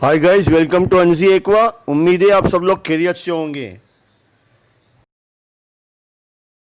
Hi guys, welcome to अनजी एक्वा। उम्मीद है आप सब लोग खैरियत से होंगे।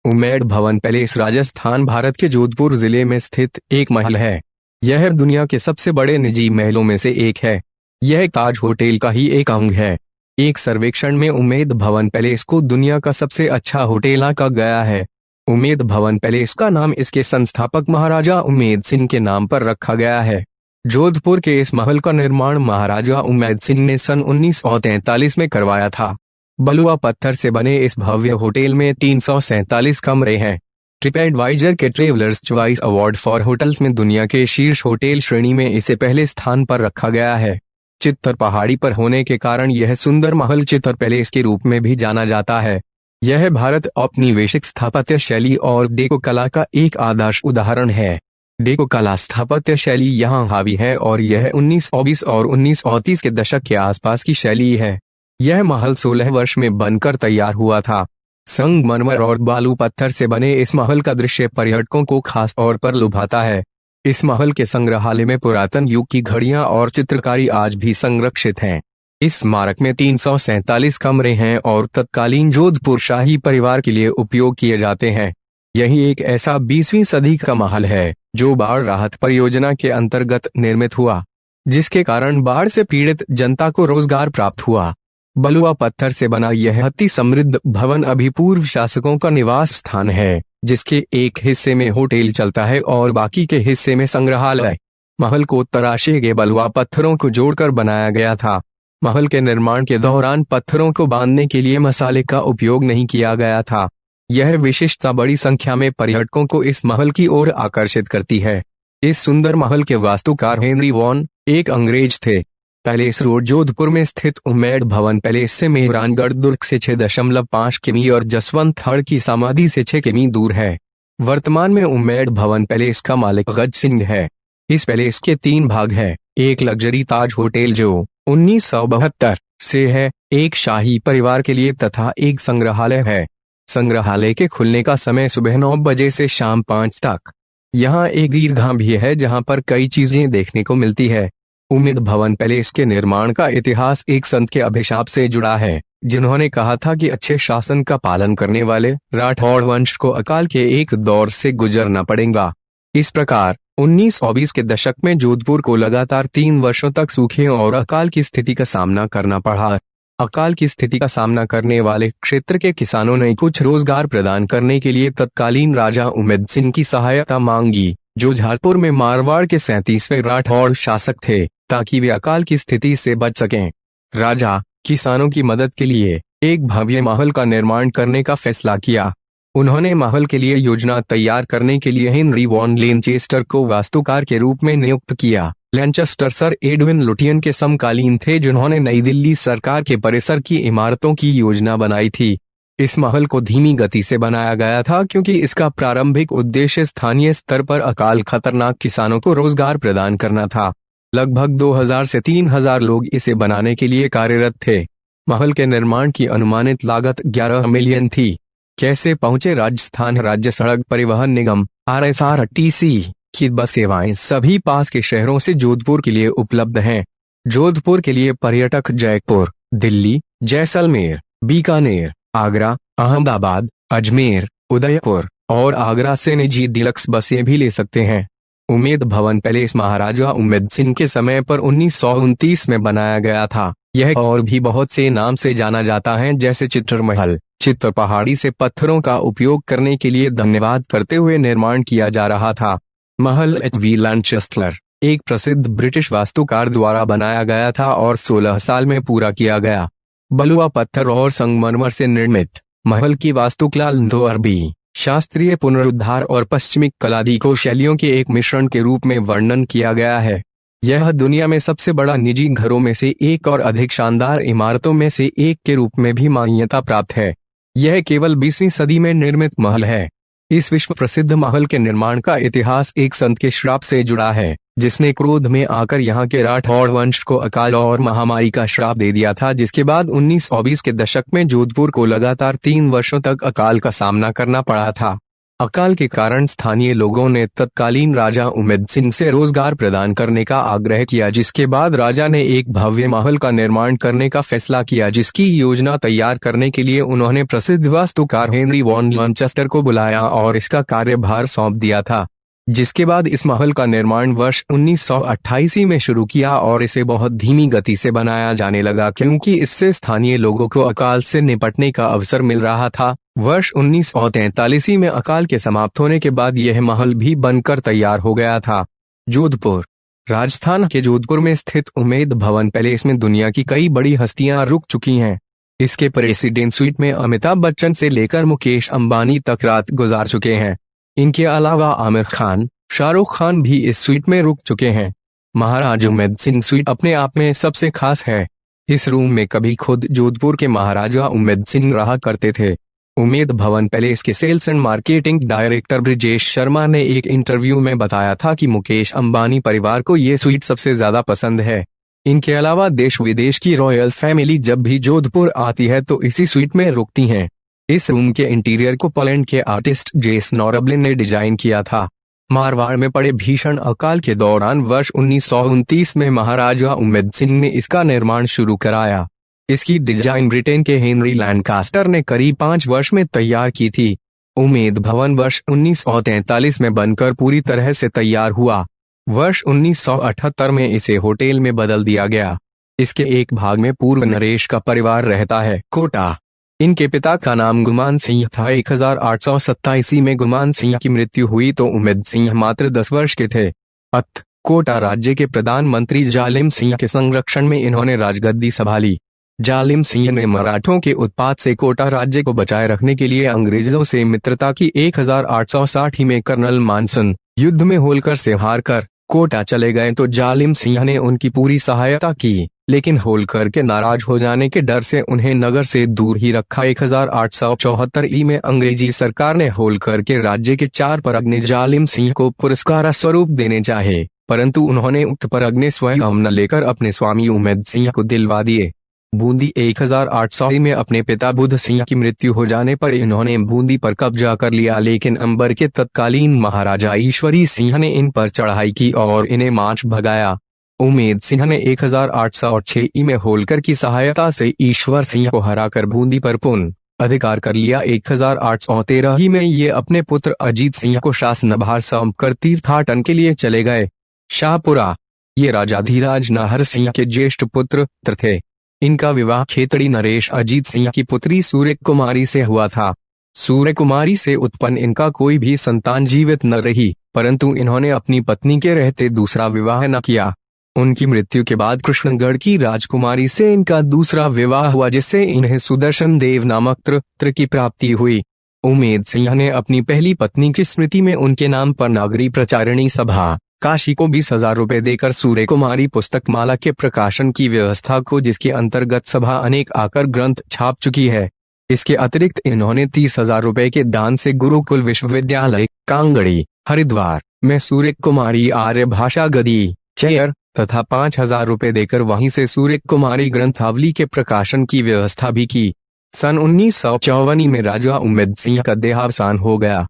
उमेद भवन पैलेस राजस्थान भारत के जोधपुर जिले में स्थित एक महल है। यह दुनिया के सबसे बड़े निजी महलों में से एक है। यह ताज होटल का ही एक अंग है। एक सर्वेक्षण में उमेद भवन पैलेस को दुनिया का सबसे अच्छा होटल आंका गया है। उमेद भवन पैलेस का नाम इसके संस्थापक महाराजा उमेद सिंह के नाम पर रखा गया है। जोधपुर के इस महल का निर्माण महाराजा उमेद सिंह ने सन 1943 में करवाया था। बलुआ पत्थर से बने इस भव्य होटल में 347 कमरे हैं। ट्रिप एडवाइजर के travellers choice award for hotels में दुनिया के शीर्ष होटल श्रेणी में इसे पहले स्थान पर रखा गया है। चित्तर पहाड़ी पर होने के कारण यह सुंदर महल चित्तर पैलेस के रूप में भी जाना जाता है। यह भारत औपनिवेशिक स्थापत्य शैली और डेको कला का एक आदर्श उदाहरण है। डेको कला स्थापत्य शैली यहाँ हावी है और यह 1920 और 1930 के दशक के आसपास की शैली है। यह महल 16 वर्ष में बनकर तैयार हुआ था। संगमरमर और बालू पत्थर से बने इस महल का दृश्य पर्यटकों को खास तौर पर लुभाता है। इस महल के संग्रहालय में पुरातन युग की घड़ियां और चित्रकारी आज भी संरक्षित हैं। इस स्मारक में 347 कमरे हैं और तत्कालीन जोधपुर शाही परिवार के लिए उपयोग किए जाते हैं। यही एक ऐसा 20वीं सदी का महल है जो बाढ़ राहत परियोजना के अंतर्गत निर्मित हुआ, जिसके कारण बाढ़ से पीड़ित जनता को रोजगार प्राप्त हुआ। बलुआ पत्थर से बना यह अति समृद्ध भवन अभी पूर्व शासकों का निवास स्थान है, जिसके एक हिस्से में होटल चलता है और बाकी के हिस्से में संग्रहालय। महल को तराशे गए बलुआ पत्थरों को जोड़कर बनाया गया था। महल के निर्माण के दौरान पत्थरों को बांधने के लिए मसाले का उपयोग नहीं किया गया था। यह विशिष्टता बड़ी संख्या में पर्यटकों को इस महल की ओर आकर्षित करती है। इस सुंदर महल के वास्तुकार हेनरी वॉन एक अंग्रेज थे। पैलेस रोड जोधपुर में स्थित उमेद भवन पैलेस से मेहरानगढ़ दुर्ग से 6.5 किमी और जसवंत थड़ की समाधि से 6 किमी दूर है। वर्तमान में उमेद भवन पैलेस का मालिक गज सिंह है। इस पैलेस के 3 भाग हैं। एक लग्जरी ताज होटल जो 1972 से है, एक शाही परिवार के लिए तथा एक संग्रहालय है। संग्रहालय के खुलने का समय सुबह 9 बजे से शाम 5 तक। यहाँ एक दीर्घा भी है जहाँ पर कई चीजें देखने को मिलती है। उमेद भवन पैलेस के निर्माण का इतिहास एक संत के अभिशाप से जुड़ा है, जिन्होंने कहा था कि अच्छे शासन का पालन करने वाले राठौड़ वंश को अकाल के एक दौर से गुजरना पड़ेगा। इस प्रकार 1920 के दशक में जोधपुर को लगातार 3 वर्षों तक सूखे और अकाल की स्थिति का सामना करना पड़ा। अकाल की स्थिति का सामना करने वाले क्षेत्र के किसानों ने कुछ रोजगार प्रदान करने के लिए तत्कालीन राजा उमेद सिंह की सहायता मांगी, जो झारपुर में मारवाड़ के 37वें राठौड़ शासक थे, ताकि वे अकाल की स्थिति से बच सकें। राजा किसानों की मदद के लिए एक भव्य महल का निर्माण करने का फैसला किया। उन्होंने महल के लिए योजना तैयार करने के लिए हेनरी वॉन लेनचेस्टर को वास्तुकार के रूप में नियुक्त किया। लेंचेस्टर सर एडविन लुटियन के समकालीन थे, जिन्होंने नई दिल्ली सरकार के परिसर की इमारतों की योजना बनाई थी। इस महल को धीमी गति से बनाया गया था क्योंकि इसका प्रारंभिक उद्देश्य स्थानीय स्तर पर अकाल खतरनाक किसानों को रोजगार प्रदान करना था। लगभग 2000 से 3000 लोग इसे बनाने के लिए कार्यरत थे। महल के निर्माण की अनुमानित लागत 11 मिलियन थी। कैसे पहुंचे? राजस्थान राज्य सड़क परिवहन निगम RSRTC की बस सेवाएं सभी पास के शहरों से जोधपुर के लिए उपलब्ध हैं। जोधपुर के लिए पर्यटक जयपुर, दिल्ली, जैसलमेर, बीकानेर, आगरा, अहमदाबाद, अजमेर, उदयपुर और आगरा से निजी डिलक्स बसें भी ले सकते हैं। उमेद भवन पैलेस महाराजा उमेद सिंह के समय पर 1929 में बनाया गया था। यह और भी बहुत से नाम से जाना जाता है, जैसे चित्तर महल। चित्तर पहाड़ी से पत्थरों का उपयोग करने के लिए धन्यवाद करते हुए निर्माण किया जा रहा था। महल HV लैंचेस्टर एक प्रसिद्ध ब्रिटिश वास्तुकार द्वारा बनाया गया था और 16 साल में पूरा किया गया। बलुआ पत्थर और संगमरमर से निर्मित महल की वास्तुकला इंडो अरबी, शास्त्रीय पुनरुद्धार और पश्चिमी कलादिको शैलियों के एक मिश्रण के रूप में वर्णन किया गया है। यह दुनिया में सबसे बड़ा निजी घरों में से एक और अधिक शानदार इमारतों में से एक के रूप में भी मान्यता प्राप्त है। यह केवल 20वीं सदी में निर्मित महल है। इस विश्व प्रसिद्ध महल के निर्माण का इतिहास एक संत के श्राप से जुड़ा है, जिसने क्रोध में आकर यहाँ के राठौड़ वंश को अकाल और महामारी का श्राप दे दिया था, जिसके बाद 1920 के दशक में जोधपुर को लगातार 3 वर्षों तक अकाल का सामना करना पड़ा था। अकाल के कारण स्थानीय लोगों ने तत्कालीन राजा उम्मेद सिंह से रोजगार प्रदान करने का आग्रह किया, जिसके बाद राजा ने एक भव्य महल का निर्माण करने का फैसला किया, जिसकी योजना तैयार करने के लिए उन्होंने प्रसिद्ध वास्तुकार हेनरी वॉन लॉन्चेस्टर को बुलाया और इसका कार्यभार सौंप दिया था। जिसके बाद इस महल का निर्माण वर्ष 1988 में शुरू किया और इसे बहुत धीमी गति से बनाया जाने लगा, क्योंकि इससे स्थानीय लोगों को अकाल से निपटने का अवसर मिल रहा था। वर्ष 1943 में अकाल के समाप्त होने के बाद यह महल भी बनकर तैयार हो गया था। जोधपुर। राजस्थान के जोधपुर में स्थित उम्मेद भवन पैलेस में दुनिया की कई बड़ी हस्तियां रुक चुकी हैं। इसके प्रेसिडेंट स्वीट में अमिताभ बच्चन से लेकर मुकेश अंबानी तक रात गुजार चुके हैं। इनके अलावा आमिर खान, शाहरुख खान भी इस स्वीट में रुक चुके हैं। महाराज उम्मेद सिंह स्वीट अपने आप में सबसे खास है। इस रूम में कभी खुद जोधपुर के महाराजा उम्मेद सिंह रहा करते थे। उम्मेद भवन पैलेस के sales and marketing director Brijesh Sharma ने एक इंटरव्यू में बताया था कि मुकेश अंबानी परिवार को ये स्वीट सबसे ज्यादा पसंद है। इनके अलावा देश विदेश की रॉयल फैमिली जब भी जोधपुर आती है तो इसी स्वीट में रुकती हैं। इस रूम के इंटीरियर को पोलैंड के आर्टिस्ट जेस नॉरब्लिन ने डिजाइन किया था। मारवाड़ में पड़े भीषण अकाल के दौरान वर्ष 1929 में महाराजा उम्मेद सिंह ने इसका निर्माण शुरू कराया। इसकी डिजाइन ब्रिटेन के हेनरी लैंकास्टर ने करीब 5 वर्ष में तैयार की थी। उम्मेद भवन वर्ष 1943 में बनकर पूरी तरह से तैयार हुआ। वर्ष 1978 में इसे होटल में बदल दिया गया। इसके एक भाग में पूर्व नरेश का परिवार रहता है। कोटा। इनके पिता का नाम गुमान सिंह था। 1887 में गुमान सिंह की मृत्यु हुई तो उम्मेद सिंह मात्र 10 वर्ष के थे। कोटा राज्य के प्रधानमंत्री जालिम सिंह के संरक्षण में इन्होंने राजगद्दी संभाली। जालिम सिंह ने मराठों के उत्पात से कोटा राज्य को बचाए रखने के लिए अंग्रेजों से मित्रता की। 1860 में कर्नल मानसन युद्ध में होलकर से हारकर कोटा चले गए तो जालिम सिंह ने उनकी पूरी सहायता की, लेकिन होलकर के नाराज हो जाने के डर से उन्हें नगर से दूर ही रखा। 1874 में अंग्रेजी सरकार ने होलकर के राज्य के 4 परगने जालिम सिंह को पुरस्कार स्वरूप देने चाहे, परंतु उन्होंने उक्त परगने स्वयं न लेकर अपने स्वामी उम्मेद सिंह को दिलवा दिए। बूंदी। 1800 में अपने पिता बुद्ध सिंह की मृत्यु हो जाने पर इन्होंने बूंदी पर कब्जा कर लिया, लेकिन अंबर के तत्कालीन महाराजा ईश्वरी सिंह ने इन पर चढ़ाई की और इन्हें मार्च भगाया। उम्मेद सिंह ने 1806 में होलकर की सहायता से ईश्वर सिंह को हराकर बूंदी पर पुनः अधिकार कर लिया। 1813 में ये अपने पुत्र अजीत सिंह को शासनभार सौंपकर तीर्थाटन के लिए चले गए। शाहपुरा। ये राजा धीराज नाहर सिंह के ज्येष्ठ पुत्र थे। इनका विवाह खेतड़ी नरेश अजीत सिंह की पुत्री सूर्य कुमारी से हुआ था। सूर्य कुमारी से उत्पन्न इनका कोई भी संतान जीवित न रही, परंतु इन्होंने अपनी पत्नी के रहते दूसरा विवाह न किया। उनकी मृत्यु के बाद कृष्णगढ़ की राजकुमारी से इनका दूसरा विवाह हुआ, जिससे इन्हें सुदर्शन देव नामक पुत्र की प्राप्ति हुई। उम्मेद सिंह ने अपनी पहली पत्नी की स्मृति में उनके नाम पर नागरी प्रचारणी सभा काशी को 20,000 रुपए देकर सूर्य कुमारी पुस्तक माला के प्रकाशन की व्यवस्था को, जिसके अंतर्गत सभा अनेक आकर ग्रंथ छाप चुकी है। इसके अतिरिक्त इन्होंने 30,000 रुपए के दान से गुरुकुल विश्वविद्यालय कांगड़ी हरिद्वार में सूर्य कुमारी आर्य भाषा गदी चेयर तथा 5,000 रुपए देकर वहीं से सूर्य कुमारी ग्रंथावली के प्रकाशन की व्यवस्था भी की। सन 1954 में राजा उम्मेद सिंह का देहावसान हो गया।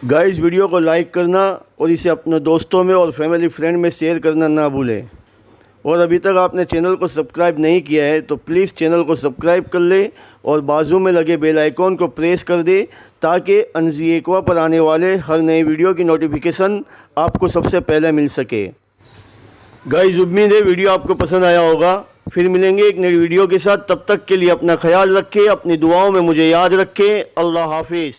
गाइस, वीडियो को लाइक करना और इसे अपने दोस्तों में और फैमिली फ्रेंड में शेयर करना ना भूलें। और अभी तक आपने चैनल को सब्सक्राइब नहीं किया है तो प्लीज़ चैनल को सब्सक्राइब कर ले और बाजू में लगे बेल आइकॉन को प्रेस कर दे, ताकि अनजी एक्वा पर आने वाले हर नए वीडियो की नोटिफिकेशन आपको सबसे पहले मिल सके। गाइस, उम्मीद है वीडियो आपको पसंद आया होगा। फिर मिलेंगे एक नई वीडियो के साथ। तब तक के लिए अपना ख्याल रखें, अपनी दुआओं में मुझे याद रखें। अल्लाह हाफिज़।